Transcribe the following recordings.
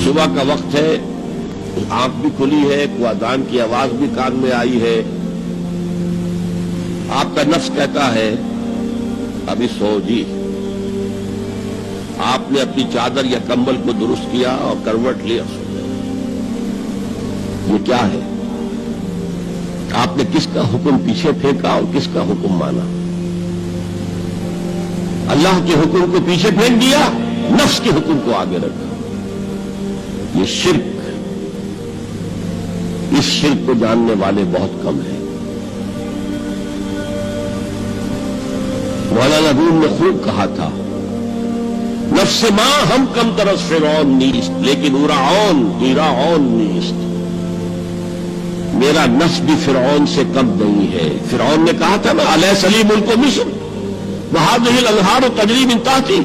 صبح کا وقت ہے، آنکھ بھی کھلی ہے، کوئی اذان کی آواز بھی کان میں آئی ہے، آپ کا نفس کہتا ہے ابھی سو جی. آپ نے اپنی چادر یا کمبل کو درست کیا اور کروٹ لیا. یہ کیا ہے؟ آپ نے کس کا حکم پیچھے پھینکا اور کس کا حکم مانا؟ اللہ کے حکم کو پیچھے پھینک دیا، نفس کے حکم کو آگے رکھا. یہ شرک، اس شرک کو جاننے والے بہت کم ہیں. مولانا روم نے خوب کہا تھا، نفس ما ہم کم ترس فرعون نیست لیکن ایراعون نیست. میرا نفس بھی فرعون سے کم نہیں ہے. فرعون نے کہا تھا نا الیس لی ملک مصر وہذہ الانہار تجری من تحتی،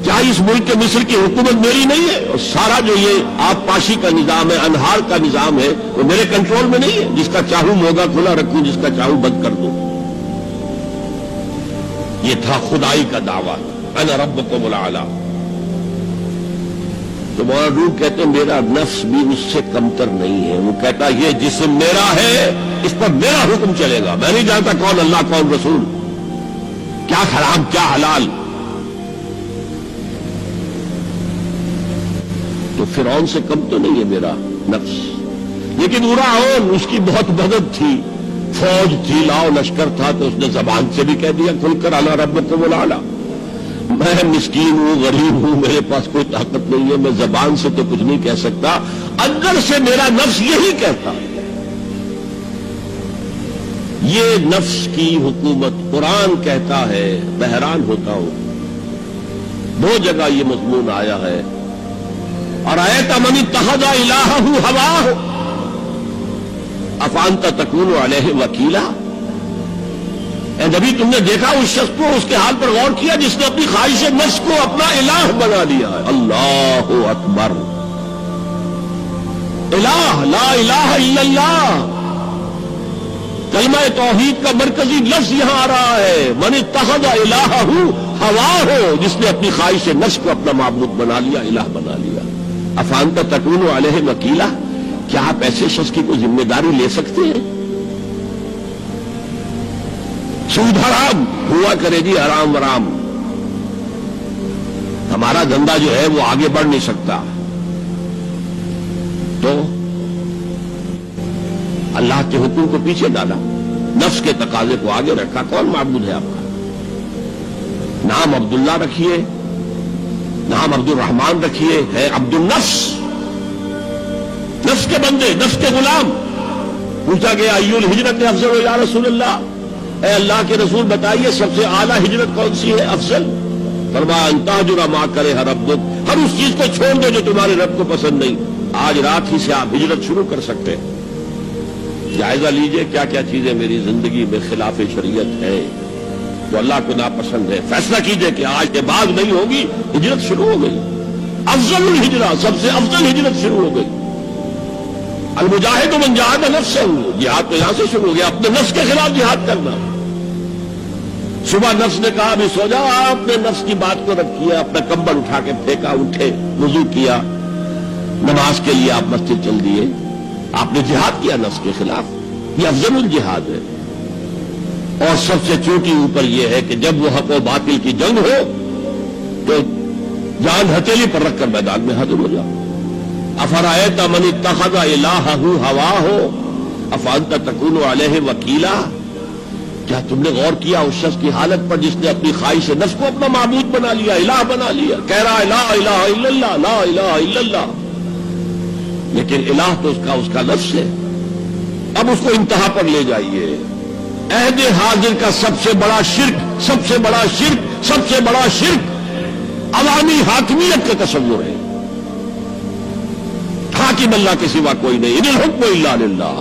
کیا اس ملک مصر کی حکومت میری نہیں ہے؟ اور سارا جو یہ آب پاشی کا نظام ہے، انہار کا نظام ہے، وہ میرے کنٹرول میں نہیں ہے. جس کا چاہوں موگا کھلا رکھوں، جس کا چاہوں بند کر دوں. یہ تھا خدائی کا دعویٰ، انا ربکم الاعلی. تو مولانا روم کہتے ہیں میرا نفس بھی اس سے کمتر نہیں ہے. وہ کہتا یہ جسم میرا ہے، اس پر میرا حکم چلے گا. میں نہیں جانتا کون اللہ کون رسول، کیا حرام کیا حلال. تو فرعون سے کم تو نہیں ہے میرا نفس. لیکن ایراعون اس کی بہت مدد تھی، فوج تھی، لاؤ لشکر تھا، تو اس نے زبان سے بھی کہہ دیا کھل کر انا ربکم الاعلی. میں مسکین ہوں، غریب ہوں، میرے پاس کوئی طاقت نہیں ہے، میں زبان سے تو کچھ نہیں کہہ سکتا، اندر سے میرا نفس یہی کہتا. یہ نفس کی حکومت قرآن کہتا ہے. میں حیران ہوتا ہوں، 2 جگہ یہ مضمون آیا ہے. اور ایت من اتخذ الہہ ہواہ افانت تکون علیہ وکیلا. اے نبی تم نے دیکھا اس شخص کو، اس کے حال پر غور کیا جس نے اپنی خواہش نفس کو اپنا الہ بنا لیا ہے. اللہ اکبر. الہ، لا الہ الا اللہ، کلمہ توحید کا مرکزی لفظ یہاں آ رہا ہے. من اتخذ الہہ ہواہ، جس نے اپنی خواہش نفس کو اپنا معبود بنا لیا، الہ بنا لیا. افانت تکون علیہ وکیلا، کیا آپ ایسے شخص کی کوئی ذمہ داری لے سکتے ہیں؟ سود حرام ہوا کرے جی، حرام ورام، ہمارا دھندا جو ہے وہ آگے بڑھ نہیں سکتا. تو اللہ کے حکم کو پیچھے ڈالا، نفس کے تقاضے کو آگے رکھا. کون معبود ہے آپ کا؟ نام عبداللہ رکھیے، نام عبد الرحمان رکھیے، ہے عبد النفس، نفس کے بندے، نفس کے غلام. پوچھا گیا ایو الہجرت افضل یا رسول اللہ، اے اللہ کے رسول بتائیے سب سے اعلیٰ ہجرت کون سی ہے، افضل؟ فرمایا ان تہجر ما کرہ ربک، ہر اس چیز کو چھوڑ دو جو تمہارے رب کو پسند نہیں. آج رات ہی سے آپ ہجرت شروع کر سکتے ہیں. جائزہ لیجئے کیا کیا چیزیں میری زندگی میں خلاف شریعت ہے، جو اللہ کو ناپسند ہے. فیصلہ کیجئے کہ آج کے بعد نہیں ہوگی. ہجرت شروع ہو گئی، افضل الہجرہ، سب سے افضل ہجرت شروع ہو گئی. المجاہد من جاہد نفسہ، جہاد تو یہاں سے شروع ہو گیا، اپنے نفس کے خلاف جہاد کرنا. صبح نفس نے کہا ابھی سو جاؤ، آپ نے نفس کی بات کو رد کیا، اپنا کمبل اٹھا کے پھینکا، اٹھے، وضو کیا، نماز کے لیے آپ مسجد چل دیے. آپ نے جہاد کیا نفس کے خلاف. یہ افضل الجہاد ہے. اور سب سے چوٹی اوپر یہ ہے کہ جب وہ حق و باطل کی جنگ ہو تو جان ہتھیلی پر رکھ کر میدان میں حاضر ہو جاؤ. افرأیت من اتخذ الہہ ہواہ افانت تکون علیہ وکیلا. کیا تم نے غور کیا اس شخص کی حالت پر جس نے اپنی خواہش نفس کو اپنا معبود بنا لیا، الہ بنا لیا، کہہ رہا ہے لا الہ الا اللہ، لا الہ الا اللہ، لیکن الہ تو اس کا لفظ ہے. اب اس کو انتہا پر لے جائیے. عہد حاضر کا سب سے بڑا شرک، سب سے بڑا شرک، سب سے بڑا شرک عوامی حاکمیت کا تصور ہے. حاکم اللہ کے سوا کوئی نہیں، ان الحکم الا للہ.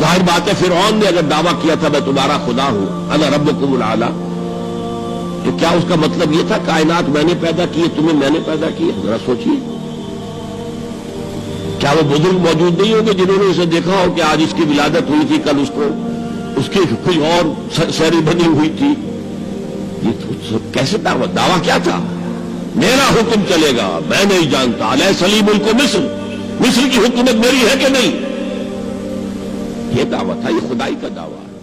ظاہر بات ہے فرعون نے اگر دعویٰ کیا تھا میں تمہارا خدا ہوں، انا ربکم الاعلی، تو کیا اس کا مطلب یہ تھا کائنات میں نے پیدا کی ہے، تمہیں میں نے پیدا کی ہے؟ ذرا سوچیے. کیا وہ بزرگ موجود نہیں ہوں گے جنہوں نے اسے دیکھا ہو کہ آج اس کی ولادت ہوئی تھی، کل اس کی کوئی اور سیری بنی ہوئی تھی؟ یہ کیسے دعویٰ کیا تھا؟ میرا حکم چلے گا، میں نہیں جانتا علیہ سلیم ملک مصر، مصر کی حکومت میری ہے کہ نہیں؟ یہ دعویٰ تھا، یہ خدائی کا دعویٰ ہے۔